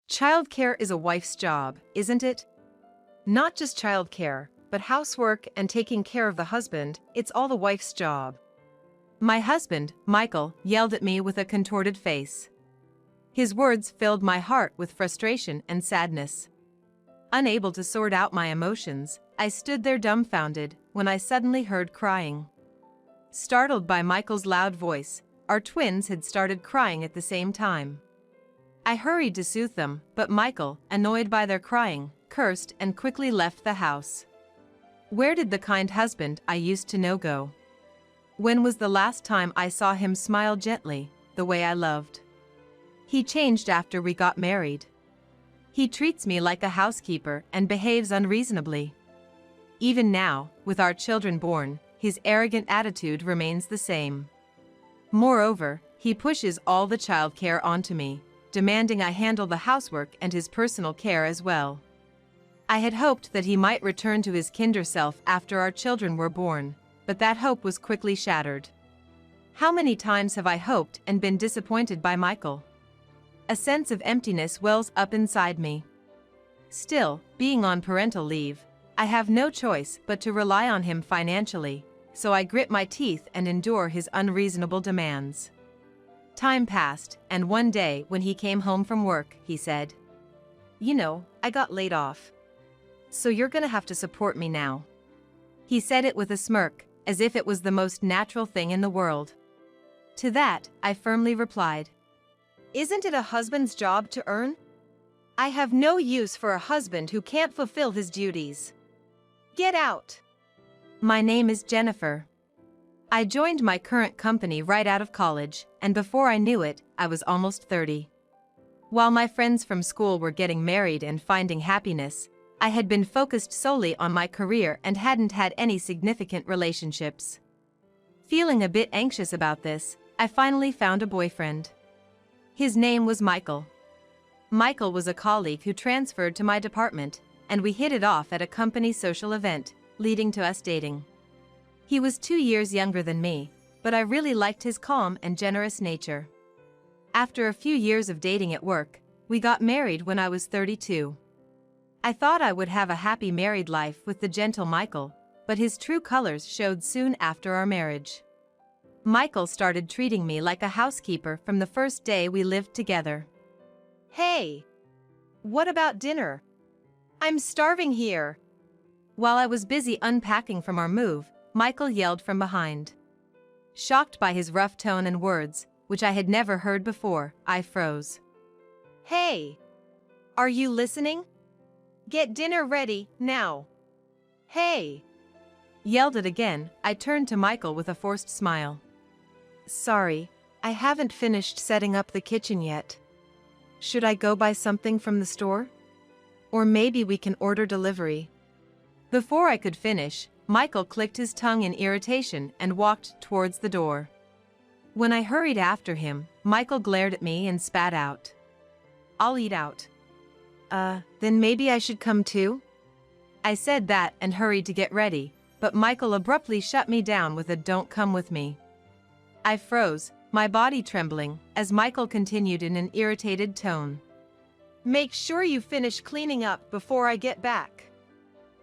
Childcare is a wife's job, isn't it? Not just childcare, but housework and taking care of the husband, it's all the wife's job. My husband, Michael, yelled at me with a contorted face. His words filled my heart with frustration and sadness. Unable to sort out my emotions, I stood there dumbfounded when I suddenly heard crying. Startled by Michael's loud voice, our twins had started crying at the same time. I hurried to soothe them, but Michael, annoyed by their crying, cursed and quickly left the house. Where did the kind husband I used to know go? When was the last time I saw him smile gently, the way I loved? He changed after we got married. He treats me like a housekeeper and behaves unreasonably. Even now, with our children born, his arrogant attitude remains the same. Moreover, he pushes all the childcare onto me, demanding I handle the housework and his personal care as well. I had hoped that he might return to his kinder self after our children were born, but that hope was quickly shattered. How many times have I hoped and been disappointed by Michael? A sense of emptiness wells up inside me. Still, being on parental leave, I have no choice but to rely on him financially, so I grit my teeth and endure his unreasonable demands. Time passed, and one day when he came home from work, he said, "You know, I got laid off. So you're gonna have to support me now." He said it with a smirk, as if it was the most natural thing in the world. To that, I firmly replied, "Isn't it a husband's job to earn? I have no use for a husband who can't fulfill his duties. Get out." My name is Jennifer. I joined my current company right out of college, and before I knew it, I was almost 30. While my friends from school were getting married and finding happiness, I had been focused solely on my career and hadn't had any significant relationships. Feeling a bit anxious about this, I finally found a boyfriend. His name was Michael. Michael was a colleague who transferred to my department, and we hit it off at a company social event, leading to us dating. He was 2 years younger than me, but I really liked his calm and generous nature. After a few years of dating at work, we got married when I was 32. I thought I would have a happy married life with the gentle Michael, but his true colors showed soon after our marriage. Michael started treating me like a housekeeper from the first day we lived together. "Hey! What about dinner? I'm starving here." While I was busy unpacking from our move, Michael yelled from behind. Shocked by his rough tone and words, which I had never heard before, I froze. "Hey! Are you listening? Get dinner ready, now. Hey!" Yelled it again, I turned to Michael with a forced smile. "Sorry, I haven't finished setting up the kitchen yet. Should I go buy something from the store? Or maybe we can order delivery." Before I could finish, Michael clicked his tongue in irritation and walked towards the door. When I hurried after him, Michael glared at me and spat out, "I'll eat out." Then maybe I should come too?" I said that and hurried to get ready, but Michael abruptly shut me down with a "Don't come with me." I froze, my body trembling, as Michael continued in an irritated tone. "Make sure you finish cleaning up before I get back.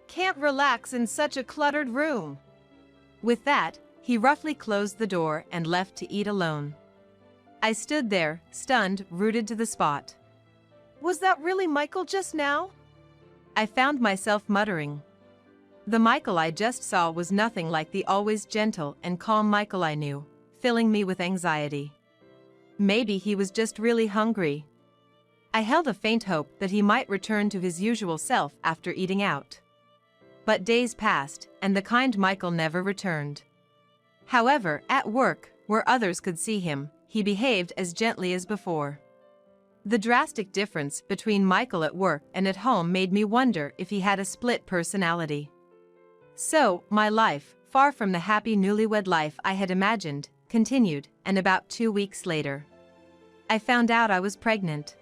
Can't relax in such a cluttered room." With that, he roughly closed the door and left to eat alone. I stood there, stunned, rooted to the spot. Was that really Michael just now? I found myself muttering. The Michael I just saw was nothing like the always gentle and calm Michael I knew, filling me with anxiety. Maybe he was just really hungry. I held a faint hope that he might return to his usual self after eating out. But days passed, and the kind Michael never returned. However, at work, where others could see him, he behaved as gently as before. The drastic difference between Michael at work and at home made me wonder if he had a split personality. So, my life, far from the happy newlywed life I had imagined, continued, and about 2 weeks later, I found out I was pregnant.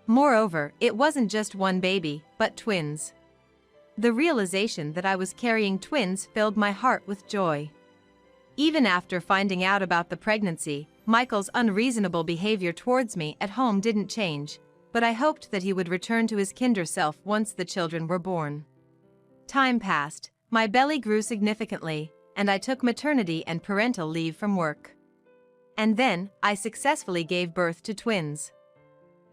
Moreover, it wasn't just one baby, but twins. The realization that I was carrying twins filled my heart with joy. Even after finding out about the pregnancy, Michael's unreasonable behavior towards me at home didn't change, but I hoped that he would return to his kinder self once the children were born. Time passed, my belly grew significantly, and I took maternity and parental leave from work. And then, I successfully gave birth to twins.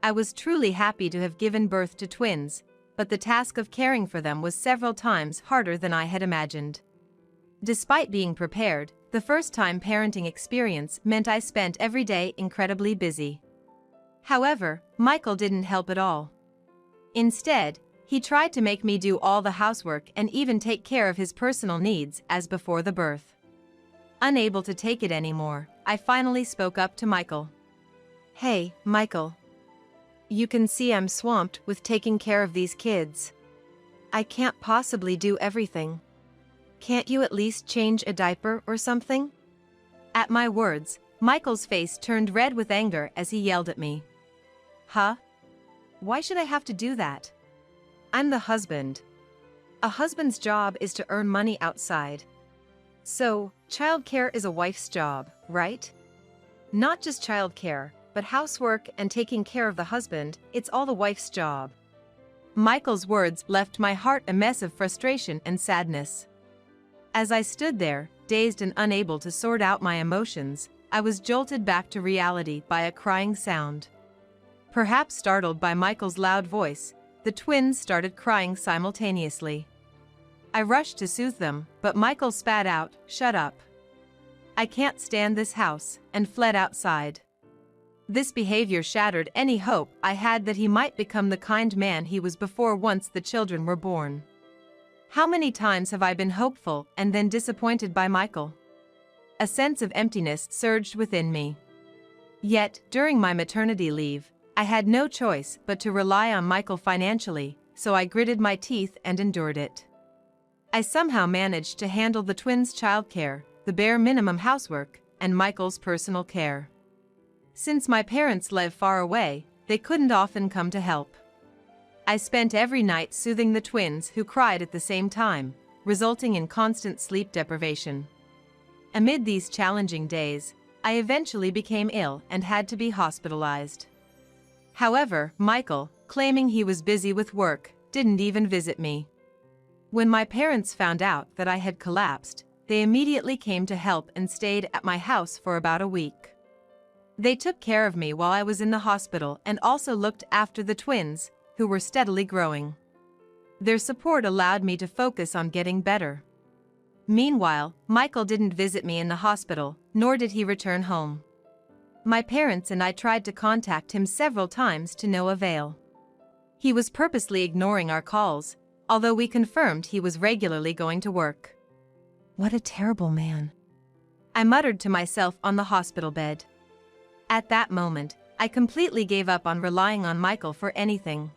I was truly happy to have given birth to twins, but the task of caring for them was several times harder than I had imagined. Despite being prepared, the first-time parenting experience meant I spent every day incredibly busy. However, Michael didn't help at all. Instead, he tried to make me do all the housework and even take care of his personal needs as before the birth. Unable to take it anymore, I finally spoke up to Michael. "Hey, Michael. You can see I'm swamped with taking care of these kids. I can't possibly do everything. Can't you at least change a diaper or something?" At my words, Michael's face turned red with anger as he yelled at me. "Huh? Why should I have to do that? I'm the husband. A husband's job is to earn money outside. So, childcare is a wife's job, right? Not just childcare, but housework and taking care of the husband, it's all the wife's job." Michael's words left my heart a mess of frustration and sadness. As I stood there, dazed and unable to sort out my emotions, I was jolted back to reality by a crying sound. Perhaps startled by Michael's loud voice, the twins started crying simultaneously. I rushed to soothe them, but Michael spat out, "Shut up. I can't stand this house," and fled outside. This behavior shattered any hope I had that he might become the kind man he was before once the children were born. How many times have I been hopeful and then disappointed by Michael? A sense of emptiness surged within me. Yet, during my maternity leave, I had no choice but to rely on Michael financially, so I gritted my teeth and endured it. I somehow managed to handle the twins' childcare, the bare minimum housework, and Michael's personal care. Since my parents live far away, they couldn't often come to help. I spent every night soothing the twins who cried at the same time, resulting in constant sleep deprivation. Amid these challenging days, I eventually became ill and had to be hospitalized. However, Michael, claiming he was busy with work, didn't even visit me. When my parents found out that I had collapsed, they immediately came to help and stayed at my house for about a week. They took care of me while I was in the hospital and also looked after the twins, who were steadily growing. Their support allowed me to focus on getting better. Meanwhile, Michael didn't visit me in the hospital, nor did he return home. My parents and I tried to contact him several times to no avail. He was purposely ignoring our calls, although we confirmed he was regularly going to work. What a terrible man, I muttered to myself on the hospital bed. At that moment, I completely gave up on relying on Michael for anything.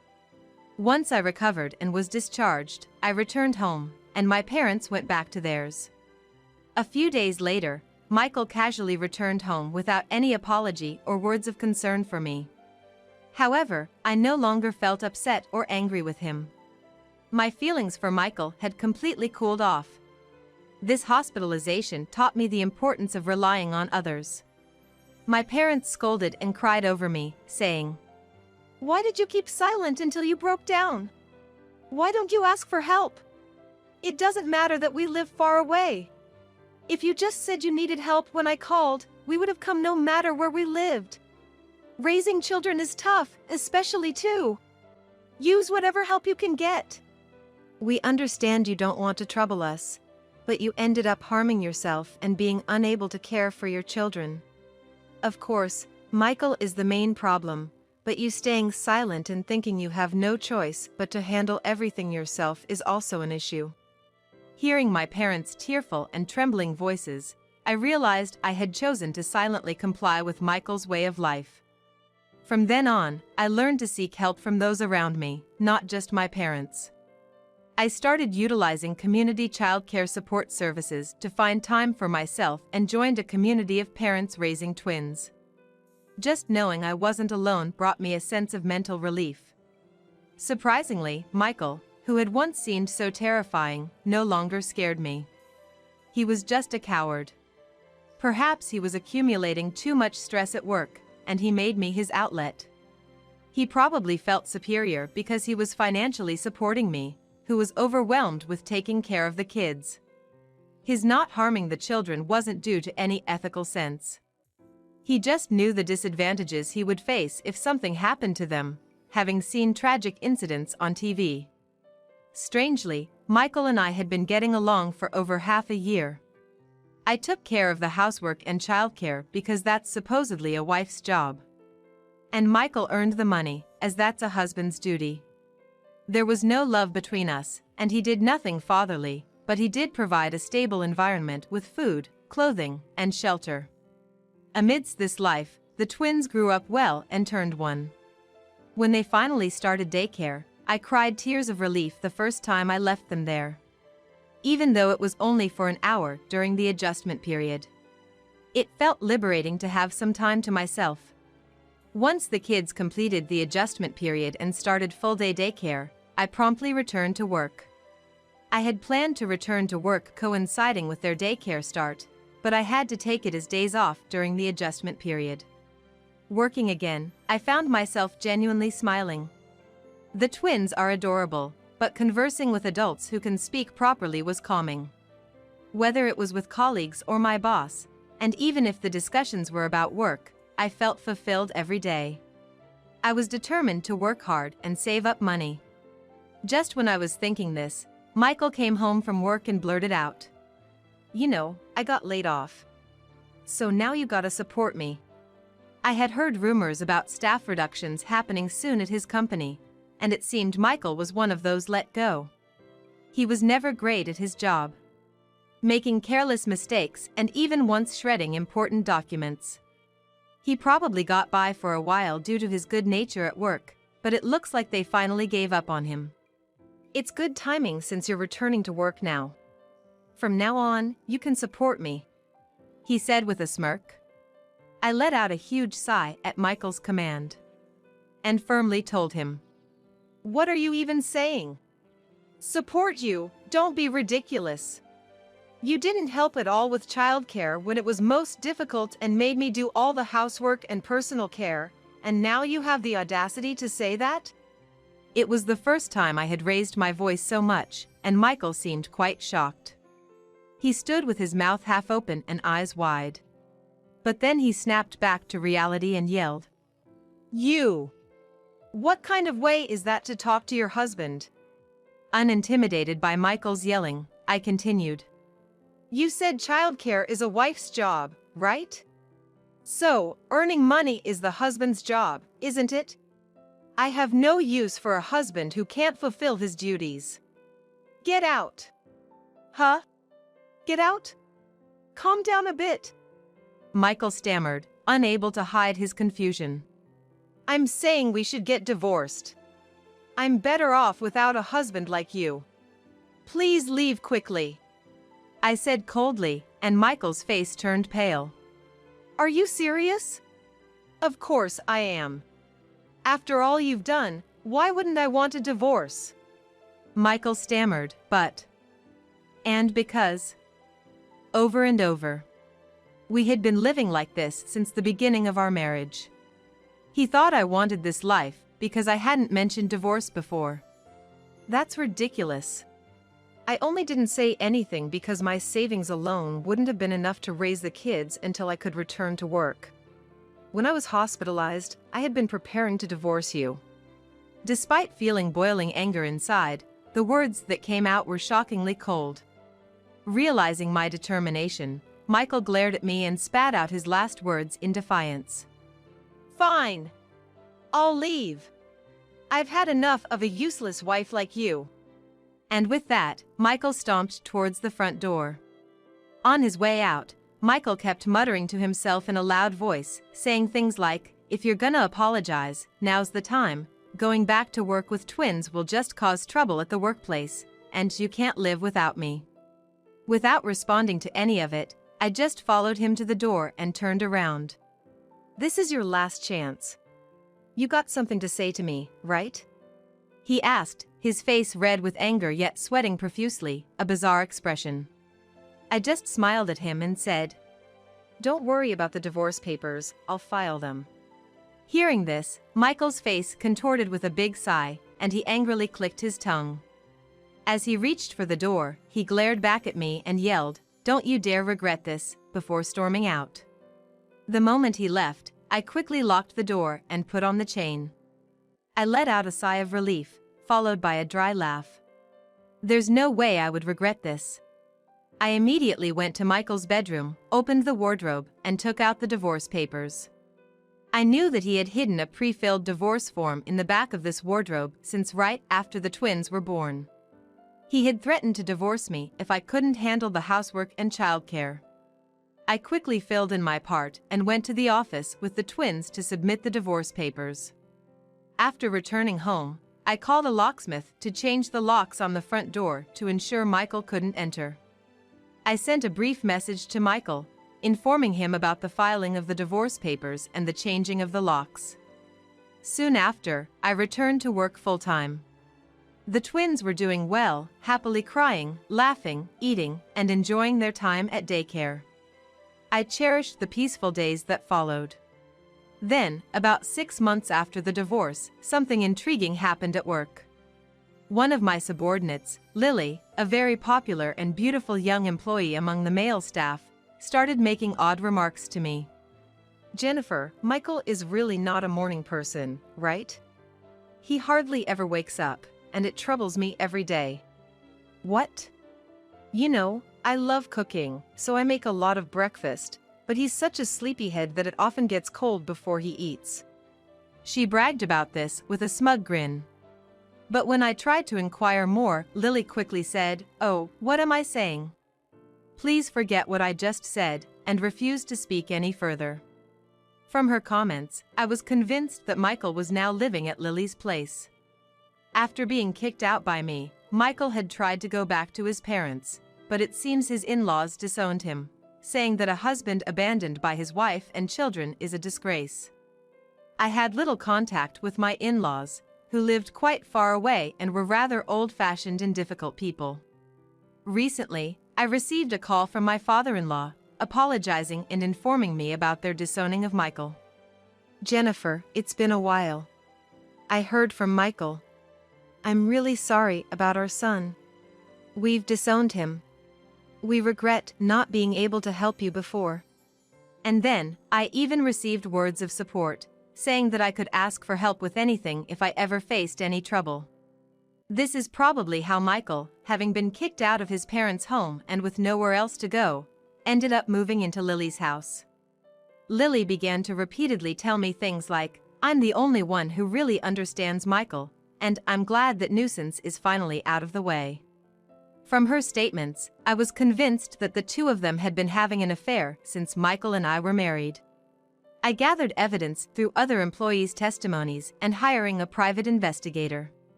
Once I recovered and was discharged, I returned home, and my parents went back to theirs. A few days later, Michael casually returned home without any apology or words of concern for me. However, I no longer felt upset or angry with him. My feelings for Michael had completely cooled off. This hospitalization taught me the importance of relying on others. My parents scolded and cried over me, saying, "Why did you keep silent until you broke down? Why don't you ask for help? It doesn't matter that we live far away. If you just said you needed help when I called, we would have come no matter where we lived. Raising children is tough, especially two. Use whatever help you can get. We understand you don't want to trouble us, but you ended up harming yourself and being unable to care for your children. Of course, Michael is the main problem, but you staying silent and thinking you have no choice but to handle everything yourself is also an issue." Hearing my parents' tearful and trembling voices, I realized I had chosen to silently comply with Michael's way of life. From then on, I learned to seek help from those around me, not just my parents. I started utilizing community childcare support services to find time for myself and joined a community of parents raising twins. Just knowing I wasn't alone brought me a sense of mental relief. Surprisingly, Michael, who had once seemed so terrifying, no longer scared me. He was just a coward. Perhaps he was accumulating too much stress at work, and he made me his outlet. He probably felt superior because he was financially supporting me, who was overwhelmed with taking care of the kids. His not harming the children wasn't due to any ethical sense. He just knew the disadvantages he would face if something happened to them, having seen tragic incidents on TV. Strangely, Michael and I had been getting along for over half a year. I took care of the housework and childcare because that's supposedly a wife's job. And Michael earned the money, as that's a husband's duty. There was no love between us, and he did nothing fatherly, but he did provide a stable environment with food, clothing, and shelter. Amidst this life, the twins grew up well and turned one. When they finally started daycare, I cried tears of relief the first time I left them there. Even though it was only for an hour during the adjustment period. It felt liberating to have some time to myself. Once the kids completed the adjustment period and started full-day daycare, I promptly returned to work. I had planned to return to work coinciding with their daycare start, but I had to take it as days off during the adjustment period. Working again, I found myself genuinely smiling. The twins are adorable, but conversing with adults who can speak properly was calming. Whether it was with colleagues or my boss, and even if the discussions were about work, I felt fulfilled every day. I was determined to work hard and save up money. Just when I was thinking this, Michael came home from work and blurted out, "You know, I got laid off. So now you gotta support me." I had heard rumors about staff reductions happening soon at his company, and it seemed Michael was one of those let go. He was never great at his job, making careless mistakes and even once shredding important documents. He probably got by for a while due to his good nature at work, but it looks like they finally gave up on him. "It's good timing since you're returning to work now. From now on, you can support me," he said with a smirk. I let out a huge sigh at Michael's command and firmly told him, "What are you even saying? Support you? Don't be ridiculous. You didn't help at all with childcare when it was most difficult and made me do all the housework and personal care, and now you have the audacity to say that?" It was the first time I had raised my voice so much, and Michael seemed quite shocked. He stood with his mouth half open and eyes wide. But then he snapped back to reality and yelled, "You! What kind of way is that to talk to your husband?" Unintimidated by Michael's yelling, I continued, "You said childcare is a wife's job, right? So, earning money is the husband's job, isn't it? I have no use for a husband who can't fulfill his duties. Get out." "Huh? Get out? Calm down a bit," Michael stammered, unable to hide his confusion. "I'm saying we should get divorced. I'm better off without a husband like you. Please leave quickly," I said coldly, and Michael's face turned pale. "Are you serious?" "Of course I am. After all you've done, why wouldn't I want a divorce?" Michael stammered, and because. Over and over. We had been living like this since the beginning of our marriage. He thought I wanted this life because I hadn't mentioned divorce before. That's ridiculous. I only didn't say anything because my savings alone wouldn't have been enough to raise the kids until I could return to work. When I was hospitalized, I had been preparing to divorce you. Despite feeling boiling anger inside, the words that came out were shockingly cold. Realizing my determination, Michael glared at me and spat out his last words in defiance. "Fine. I'll leave. I've had enough of a useless wife like you." And with that, Michael stomped towards the front door. On his way out, Michael kept muttering to himself in a loud voice, saying things like, "If you're gonna apologize, now's the time. Going back to work with twins will just cause trouble at the workplace, and you can't live without me." Without responding to any of it, I just followed him to the door and turned around. "This is your last chance. You got something to say to me, right?" he asked, his face red with anger yet sweating profusely, a bizarre expression. I just smiled at him and said, "Don't worry about the divorce papers, I'll file them." Hearing this, Michael's face contorted with a big sigh, and he angrily clicked his tongue. As he reached for the door, he glared back at me and yelled, "Don't you dare regret this," before storming out. The moment he left, I quickly locked the door and put on the chain. I let out a sigh of relief, followed by a dry laugh. There's no way I would regret this. I immediately went to Michael's bedroom, opened the wardrobe, and took out the divorce papers. I knew that he had hidden a pre-filled divorce form in the back of this wardrobe since right after the twins were born. He had threatened to divorce me if I couldn't handle the housework and childcare. I quickly filled in my part and went to the office with the twins to submit the divorce papers. After returning home, I called a locksmith to change the locks on the front door to ensure Michael couldn't enter. I sent a brief message to Michael, informing him about the filing of the divorce papers and the changing of the locks. Soon after, I returned to work full-time. The twins were doing well, happily crying, laughing, eating, and enjoying their time at daycare. I cherished the peaceful days that followed. Then, about 6 months after the divorce, something intriguing happened at work. One of my subordinates, Lily, a very popular and beautiful young employee among the male staff, started making odd remarks to me. "Jennifer, Michael is really not a morning person, right? He hardly ever wakes up, and it troubles me every day." "What?" "You know, I love cooking, so I make a lot of breakfast, but he's such a sleepyhead that it often gets cold before he eats." She bragged about this with a smug grin. But when I tried to inquire more, Lily quickly said, "Oh, what am I saying? Please forget what I just said," and refused to speak any further. From her comments, I was convinced that Michael was now living at Lily's place. After being kicked out by me, Michael had tried to go back to his parents, but it seems his in-laws disowned him, saying that a husband abandoned by his wife and children is a disgrace. I had little contact with my in-laws, who lived quite far away and were rather old-fashioned and difficult people. Recently, I received a call from my father-in-law, apologizing and informing me about their disowning of Michael. "Jennifer, it's been a while. I heard from Michael. I'm really sorry about our son. We've disowned him. We regret not being able to help you before." And then, I even received words of support, saying that I could ask for help with anything if I ever faced any trouble. This is probably how Michael, having been kicked out of his parents' home and with nowhere else to go, ended up moving into Lily's house. Lily began to repeatedly tell me things like, "I'm the only one who really understands Michael, and I'm glad that nuisance is finally out of the way." From her statements, I was convinced that the two of them had been having an affair since Michael and I were married. I gathered evidence through other employees' testimonies and hiring a private investigator.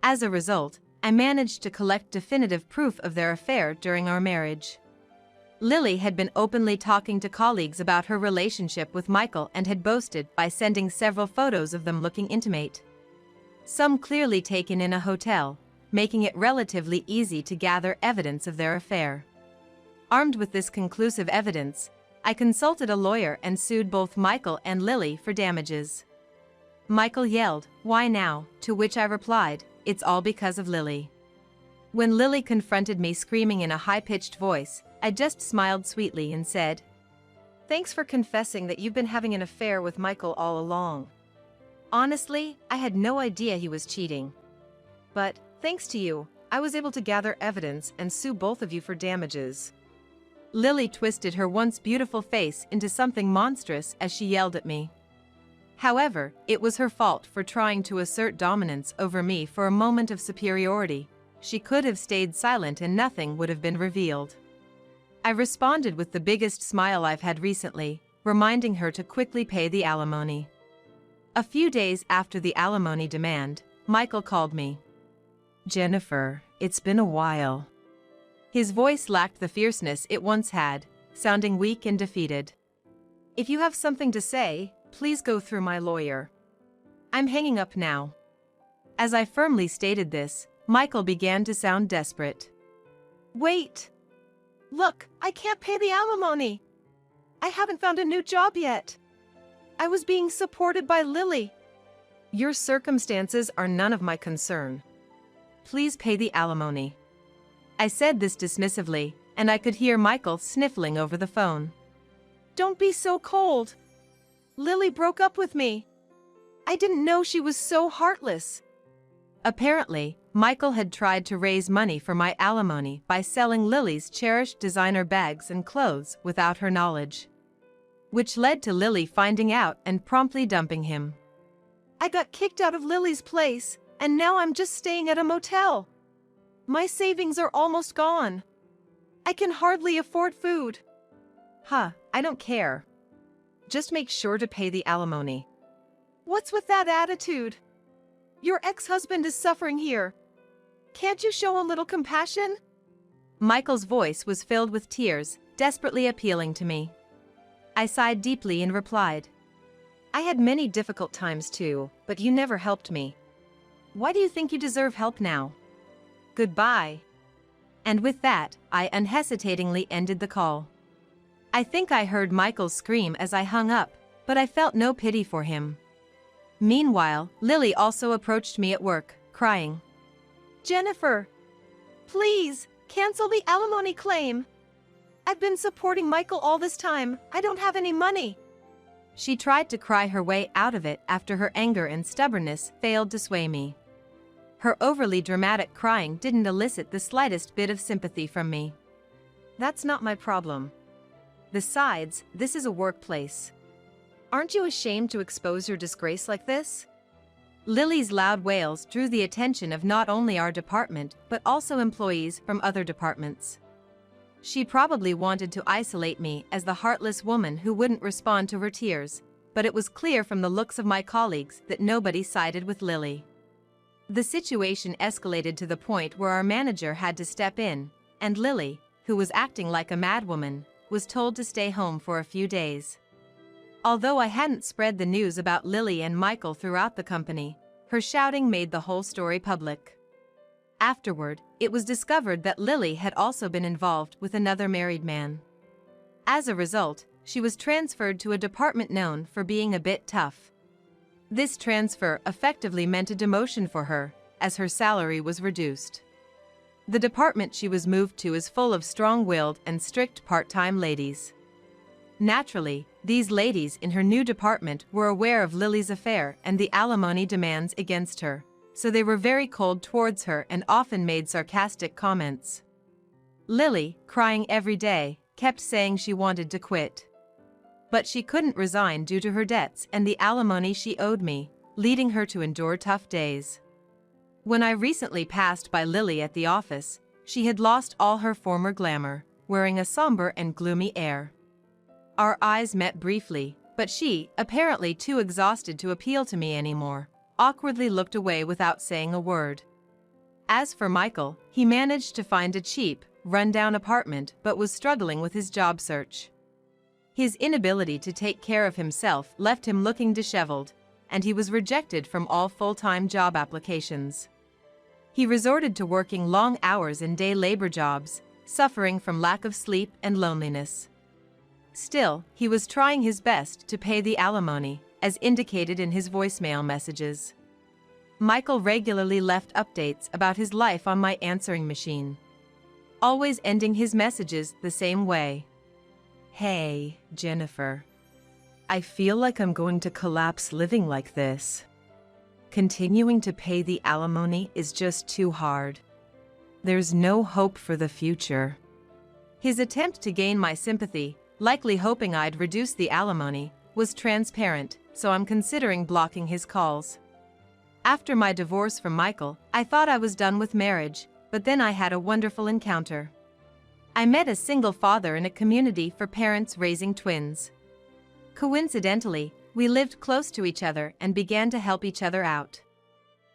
As a result, I managed to collect definitive proof of their affair during our marriage. Lily had been openly talking to colleagues about her relationship with Michael and had boasted by sending several photos of them looking intimate. Some clearly taken in a hotel, making it relatively easy to gather evidence of their affair. Armed with this conclusive evidence, I consulted a lawyer and sued both Michael and Lily for damages. Michael yelled, "Why now?" to which I replied, "It's all because of Lily." When Lily confronted me screaming in a high-pitched voice, I just smiled sweetly and said, "Thanks for confessing that you've been having an affair with Michael all along. Honestly, I had no idea he was cheating. But, thanks to you, I was able to gather evidence and sue both of you for damages." Lily twisted her once beautiful face into something monstrous as she yelled at me. However, it was her fault for trying to assert dominance over me for a moment of superiority. She could have stayed silent and nothing would have been revealed. I responded with the biggest smile I've had recently, reminding her to quickly pay the alimony. A few days after the alimony demand, Michael called me. "Jennifer, it's been a while." His voice lacked the fierceness it once had, sounding weak and defeated. "If you have something to say, please go through my lawyer. I'm hanging up now." As I firmly stated this, Michael began to sound desperate. "Wait! Look, I can't pay the alimony! I haven't found a new job yet. I was being supported by Lily. Your circumstances are none of my concern. Please pay the alimony. I said this dismissively, and I could hear Michael sniffling over the phone. Don't be so cold. Lily broke up with me. I didn't know she was so heartless. Apparently, Michael had tried to raise money for my alimony by selling Lily's cherished designer bags and clothes without her knowledge, which led to Lily finding out and promptly dumping him. I got kicked out of Lily's place, and now I'm just staying at a motel. My savings are almost gone. I can hardly afford food. I don't care. Just make sure to pay the alimony. What's with that attitude? Your ex-husband is suffering here. Can't you show a little compassion? Michael's voice was filled with tears, desperately appealing to me. I sighed deeply and replied, I had many difficult times too, but you never helped me. Why do you think you deserve help now? Goodbye. And with that, I unhesitatingly ended the call. I think I heard Michael scream as I hung up, but I felt no pity for him. Meanwhile, Lily also approached me at work, crying, Jennifer, please, cancel the alimony claim. I've been supporting Michael all this time. I don't have any money. She tried to cry her way out of it after her anger and stubbornness failed to sway me. Her overly dramatic crying didn't elicit the slightest bit of sympathy from me. That's not my problem. Besides, this is a workplace. Aren't you ashamed to expose your disgrace like this? Lily's loud wails drew the attention of not only our department but also employees from other departments. She probably wanted to isolate me as the heartless woman who wouldn't respond to her tears, but it was clear from the looks of my colleagues that nobody sided with Lily. The situation escalated to the point where our manager had to step in, and Lily, who was acting like a madwoman, was told to stay home for a few days. Although I hadn't spread the news about Lily and Michael throughout the company, her shouting made the whole story public. Afterward, it was discovered that Lily had also been involved with another married man. As a result, she was transferred to a department known for being a bit tough. This transfer effectively meant a demotion for her, as her salary was reduced. The department she was moved to is full of strong-willed and strict part-time ladies. Naturally, these ladies in her new department were aware of Lily's affair and the alimony demands against her, so they were very cold towards her and often made sarcastic comments. Lily, crying every day, kept saying she wanted to quit. But she couldn't resign due to her debts and the alimony she owed me, leading her to endure tough days. When I recently passed by Lily at the office, she had lost all her former glamour, wearing a somber and gloomy air. Our eyes met briefly, but she, apparently too exhausted to appeal to me anymore, awkwardly looked away without saying a word. As for Michael, he managed to find a cheap, run-down apartment but was struggling with his job search. His inability to take care of himself left him looking disheveled, and he was rejected from all full-time job applications. He resorted to working long hours in day labor jobs, suffering from lack of sleep and loneliness. Still, he was trying his best to pay the alimony, as indicated in his voicemail messages. Michael regularly left updates about his life on my answering machine, always ending his messages the same way. Hey, Jennifer. I feel like I'm going to collapse living like this. Continuing to pay the alimony is just too hard. There's no hope for the future. His attempt to gain my sympathy, likely hoping I'd reduce the alimony, was transparent, so I'm considering blocking his calls. After my divorce from Michael, I thought I was done with marriage, but then I had a wonderful encounter. I met a single father in a community for parents raising twins. Coincidentally, we lived close to each other and began to help each other out.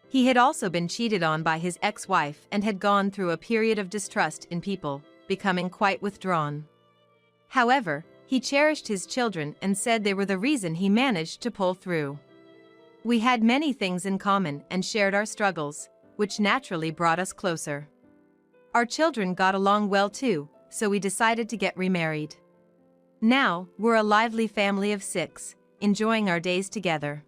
He had also been cheated on by his ex-wife and had gone through a period of distrust in people, becoming quite withdrawn. However, he cherished his children and said they were the reason he managed to pull through. We had many things in common and shared our struggles, which naturally brought us closer. Our children got along well too, so we decided to get remarried. Now, we're a lively family of 6, enjoying our days together.